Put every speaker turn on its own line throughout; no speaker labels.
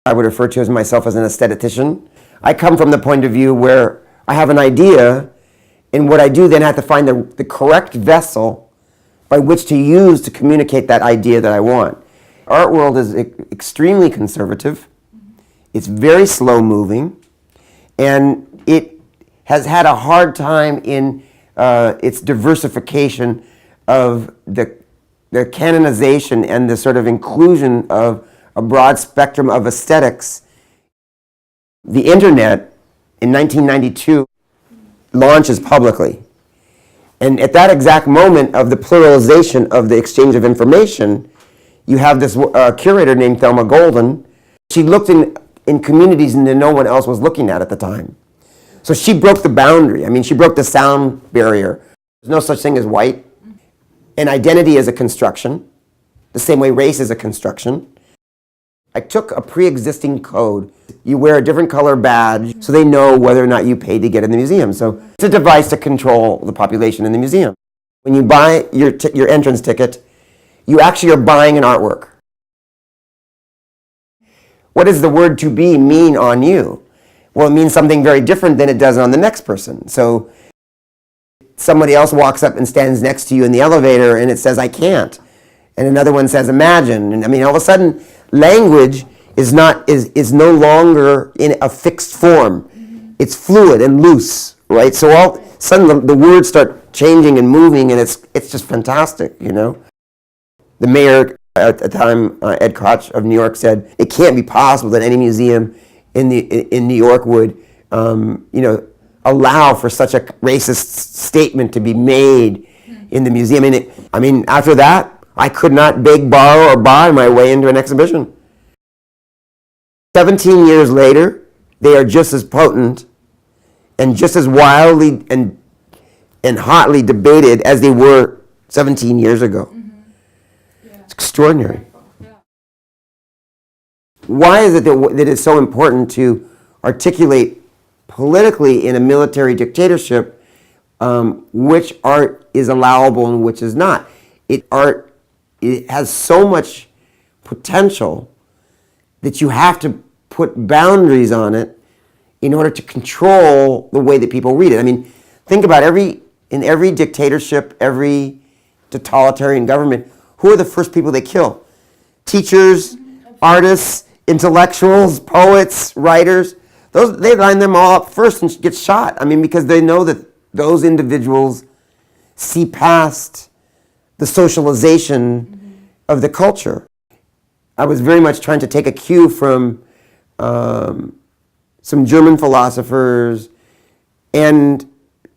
I would refer to as myself as an aesthetician. I come from the point of view where I have an idea, and what I do then I have to find the correct vessel by which to use to communicate that idea that I want. Art world is extremely conservative. It's very slow moving, and it has had a hard time in its diversification of the canonization and the sort of inclusion of a broad spectrum of aesthetics. The internet in 1992 launches publicly. And at that exact moment of the pluralization of the exchange of information, you have this curator named Thelma Golden. She looked in communities that no one else was looking at the time. So she broke the boundary. I mean, she broke the sound barrier. There's no such thing as white. And identity is a construction, the same way race is a construction. I took a pre-existing code. You wear a different color badge so they know whether or not you paid to get in the museum. So it's a device to control the population in the museum. When you buy your entrance ticket, you actually are buying an artwork. What does the word "to be" mean on you? Well, it means something very different than it does on the next person. So somebody else walks up and stands next to you in the elevator and it says, "I can't." And another one says, "Imagine." And I mean, all of a sudden, language is no longer in a fixed form. It's fluid and loose, right? So all of a sudden the words start changing and moving, and it's just fantastic, you know? The mayor at the time, Ed Koch of New York, said it can't be possible that any museum in New York would, allow for such a racist statement to be made in the museum. I mean, after that, I could not beg, borrow, or buy my way into an exhibition. 17 years later, they are just as potent and just as wildly and hotly debated as they were 17 years ago. Mm-hmm. Yeah. It's extraordinary. Yeah. Why is it that it's so important to articulate politically in a military dictatorship which art is allowable and which is not? It has so much potential that you have to put boundaries on it in order to control the way that people read it. I mean, think about in every dictatorship, every totalitarian government, who are the first people they kill? Teachers, artists, intellectuals, poets, writers. They line them all up first and get shot. I mean, because they know that those individuals see past the socialization of the culture. I was very much trying to take a cue from some German philosophers, and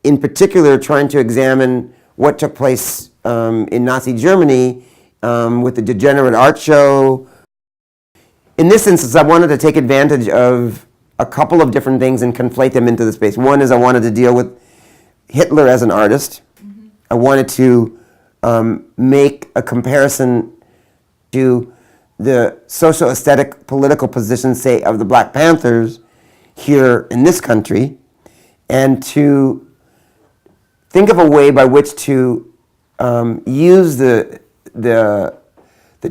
in particular trying to examine what took place in Nazi Germany with the degenerate art show. In this instance, I wanted to take advantage of a couple of different things and conflate them into the space. One is I wanted to deal with Hitler as an artist. Mm-hmm. I wanted to make a comparison to the socio-aesthetic political position, say, of the Black Panthers here in this country, and to think of a way by which to use the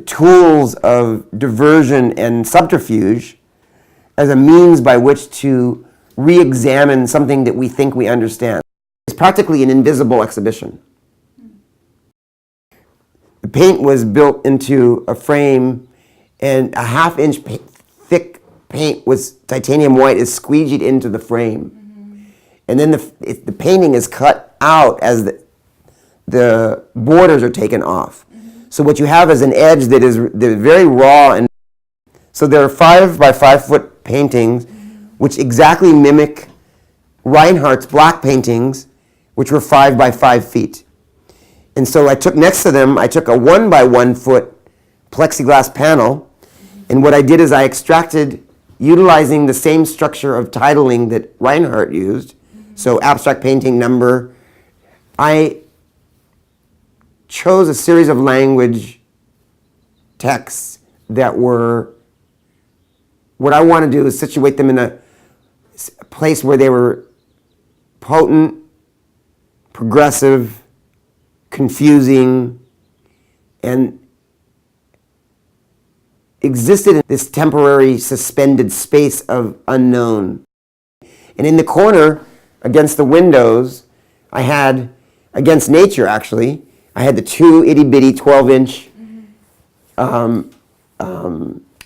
tools of diversion and subterfuge as a means by which to re-examine something that we think we understand. It's practically an invisible exhibition. The paint was built into a frame, and a half-inch thick paint with titanium white is squeegeed into the frame. Mm-hmm. And then the painting is cut out as the borders are taken off. Mm-hmm. So what you have is an edge that is very raw. And so there are 5 by 5 foot paintings which exactly mimic Reinhardt's black paintings, which were 5 by 5 feet. And so I took next to them, I took a 1 by 1 foot plexiglass panel, and what I did is I extracted, utilizing the same structure of titling that Reinhardt used, so abstract painting, number, I chose a series of language texts that were, what I want to do is situate them in a place where they were potent, progressive, confusing, and existed in this temporary suspended space of unknown. And in the corner, against the windows, I had, against nature actually, I had the two itty-bitty 12-inch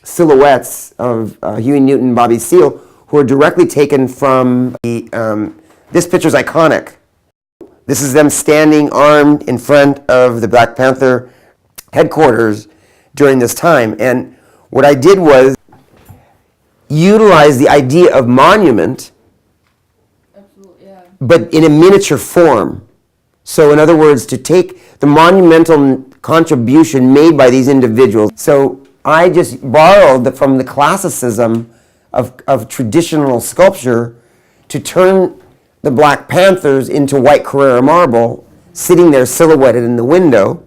silhouettes of Huey Newton and Bobby Seale, who are directly taken from the, this picture's iconic. This is them standing armed in front of the Black Panther headquarters during this time. And what I did was utilize the idea of monument, but in a miniature form. So in other words, to take the monumental contribution made by these individuals. So I just borrowed from the classicism of traditional sculpture to turn the Black Panthers into white Carrara marble, sitting there silhouetted in the window.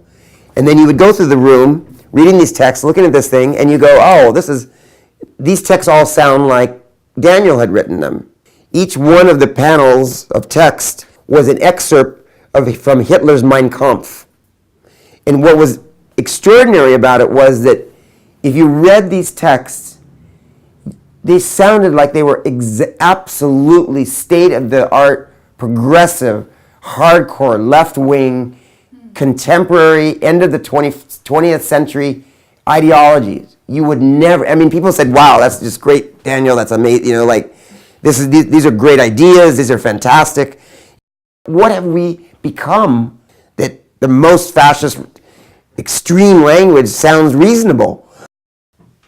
And then you would go through the room, reading these texts, looking at this thing, and you go, oh, these texts all sound like Daniel had written them. Each one of the panels of text was an excerpt from Hitler's Mein Kampf. And what was extraordinary about it was that if you read these texts, they sounded like they were absolutely state-of-the-art, progressive, hardcore, left-wing, contemporary, end of the 20th century ideologies. You would never, I mean, people said, wow, that's just great, Daniel, that's amazing, you know, like, these are great ideas, these are fantastic. What have we become that the most fascist, extreme language sounds reasonable?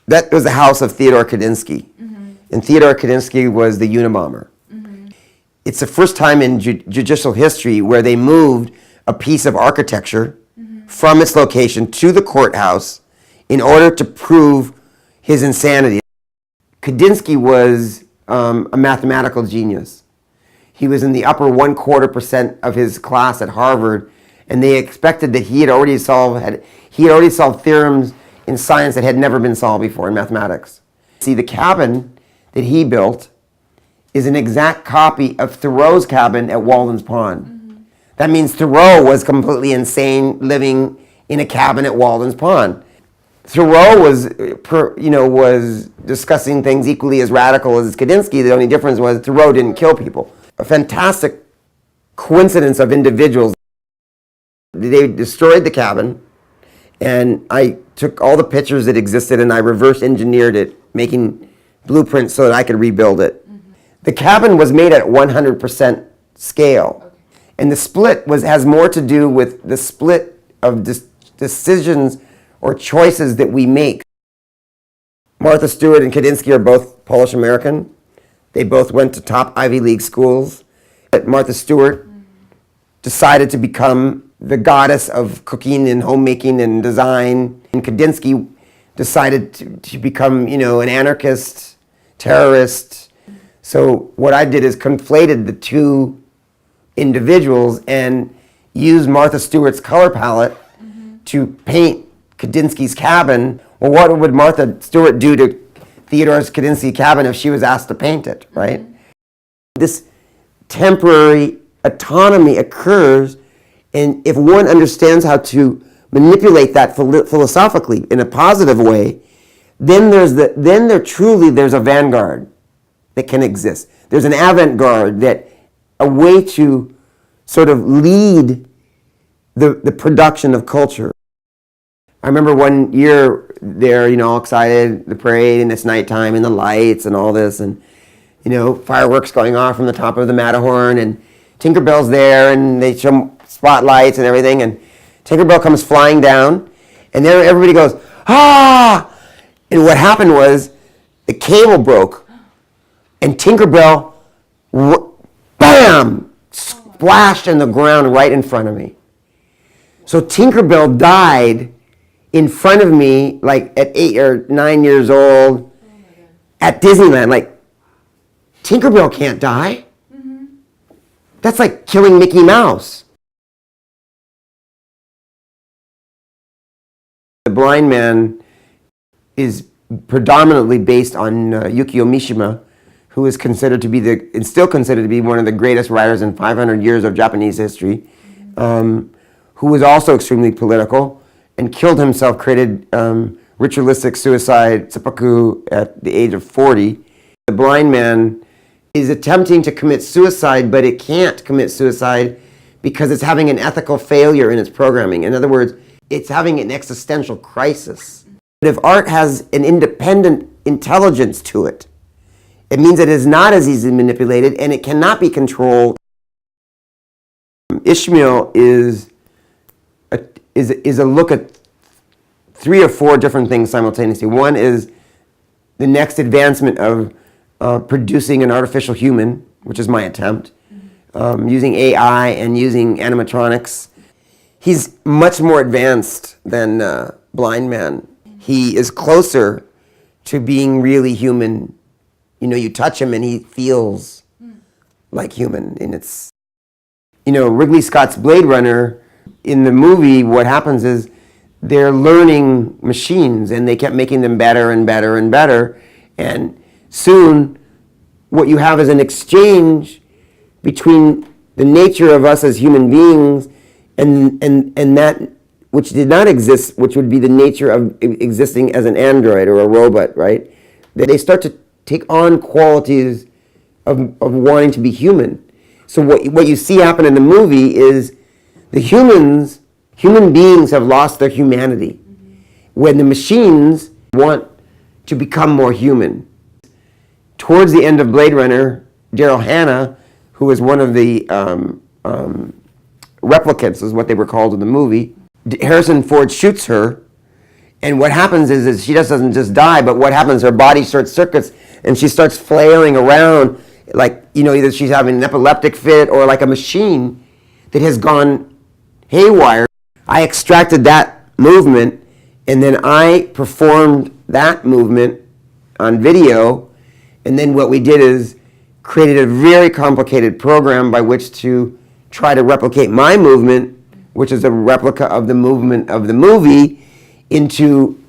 That was the house of Theodore Kadinsky. And Theodore Kadinsky was the Unabomber. It's the first time in judicial history where they moved a piece of architecture from its location to the courthouse in order to prove his insanity. Kadinsky was a mathematical genius. He was in the upper 1/4% of his class at Harvard, and they expected that he had already solved theorems in science that had never been solved before in mathematics. See, the cabin that he built is an exact copy of Thoreau's cabin at Walden's Pond. That means Thoreau was completely insane living in a cabin at Walden's Pond. Thoreau was discussing things equally as radical as Kadinsky. The only difference was Thoreau didn't kill people. A fantastic coincidence of individuals. They destroyed the cabin, and I took all the pictures that existed and I reverse engineered it, making blueprints so that I could rebuild it. The cabin was made at 100% scale, and the split has more to do with the split of decisions or choices that we make. Martha Stewart and Kadinsky are both Polish American. They both went to top Ivy League schools. But Martha Stewart decided to become the goddess of cooking and homemaking and design. And Kadinsky decided to become, an anarchist, terrorist. So what I did is conflated the two individuals and used Martha Stewart's color palette to paint Kadinsky's cabin. Well, what would Martha Stewart do to Theodore Kadinsky's cabin if she was asked to paint it, right? This temporary autonomy occurs, and if one understands how to manipulate that philosophically in a positive way, then there's a vanguard that can exist. There's an avant-garde, a way to sort of lead the production of culture. I remember one year there, all excited, the parade, and it's nighttime, and the lights, and all this, and, fireworks going off from the top of the Matterhorn, and Tinkerbell's there, and they show spotlights and everything, and Tinkerbell comes flying down, and then everybody goes, ah! And what happened was, the cable broke, and Tinkerbell, bam! Splashed in the ground right in front of me. So Tinkerbell died in front of me, like at 8 or 9 years old, at Disneyland. Like, Tinkerbell can't die. That's like killing Mickey Mouse. The Blind Man is predominantly based on Yukio Mishima, who is considered to be and still considered to be one of the greatest writers in 500 years of Japanese history, who was also extremely political and killed himself, created ritualistic suicide, seppuku, at the age of 40. The blind man is attempting to commit suicide, but it can't commit suicide because it's having an ethical failure in its programming. In other words, it's having an existential crisis. But if art has an independent intelligence to it, it means it is not as easily manipulated and it cannot be controlled. Ishmael is a look at 3 or 4 different things simultaneously. One is the next advancement of producing an artificial human, which is my attempt, using AI and using animatronics. He's much more advanced than Blind Man. He is closer to being really human. You know, you touch him and he feels like human. And it's, you know, Ridley Scott's Blade Runner, in the movie, what happens is they're learning machines and they kept making them better and better and better. And soon, what you have is an exchange between the nature of us as human beings and that which did not exist, which would be the nature of existing as an android or a robot, right? That they start to take on qualities of wanting to be human. So what you see happen in the movie is the human beings have lost their humanity when the machines want to become more human. Towards the end of Blade Runner, Daryl Hannah, who was one of the replicants, is what they were called in the movie, Harrison Ford shoots her, and what happens is she just doesn't just die, but what happens, her body short circuits, and she starts flailing around like, you know, either she's having an epileptic fit or like a machine that has gone haywire. I extracted that movement, and then I performed that movement on video, and then what we did is created a very complicated program by which to try to replicate my movement, which is a replica of the movement of the movie, into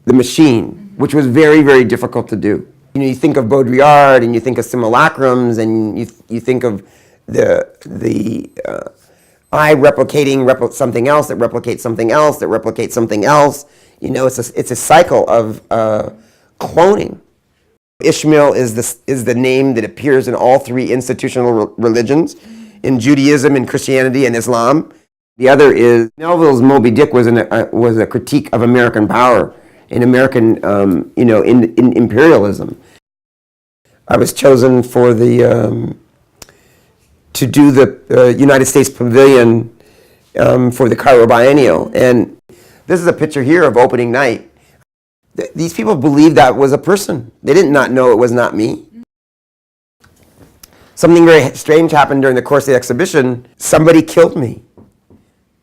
the machine, which was very, very difficult to do. You know, you think of Baudrillard and you think of simulacrums and you think of the I replicating something else that replicates something else that replicates something else. You know, it's a cycle of cloning. Ishmael is the name that appears in all 3 institutional religions, in Judaism, in Christianity, and Islam. The other is Melville's Moby Dick was a critique of American power and American in imperialism. I was chosen for to do the United States Pavilion for the Cairo Biennial, and this is a picture here of opening night. These people believed that was a person. They did not know it was not me. Something very strange happened during the course of the exhibition. Somebody killed me.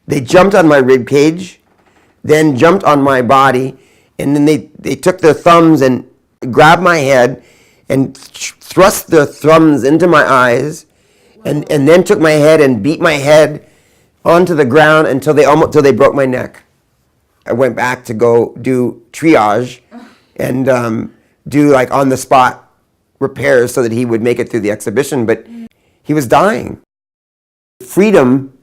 They jumped on my rib cage, then jumped on my body, and then they took their thumbs and grabbed my head and thrust their thumbs into my eyes, and then took my head and beat my head onto the ground until they broke my neck. I went back to go do triage and do like on the spot repairs so that he would make it through the exhibition, but he was dying. Freedom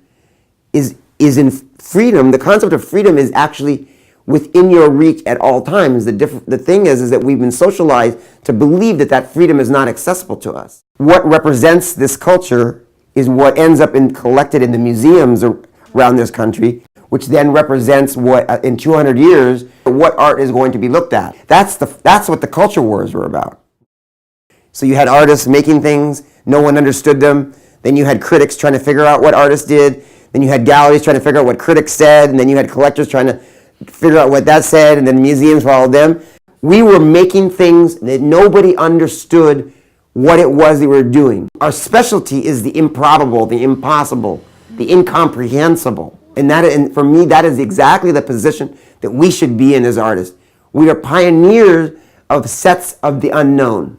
is in freedom. The concept of freedom is actually within your reach at all times. The thing is that we've been socialized to believe that freedom is not accessible to us. What represents this culture is what ends up collected in the museums around this country, which then represents what in 200 years what art is going to be looked at. That's what the culture wars were about. So you had artists making things, no one understood them. Then you had critics trying to figure out what artists did. Then you had galleries trying to figure out what critics said, and then you had collectors trying to figure out what that said, and then museums followed them. We were making things that nobody understood what it was they were doing. Our specialty is the improbable, the impossible, the incomprehensible. And for me, that is exactly the position that we should be in as artists. We are pioneers of sets of the unknown.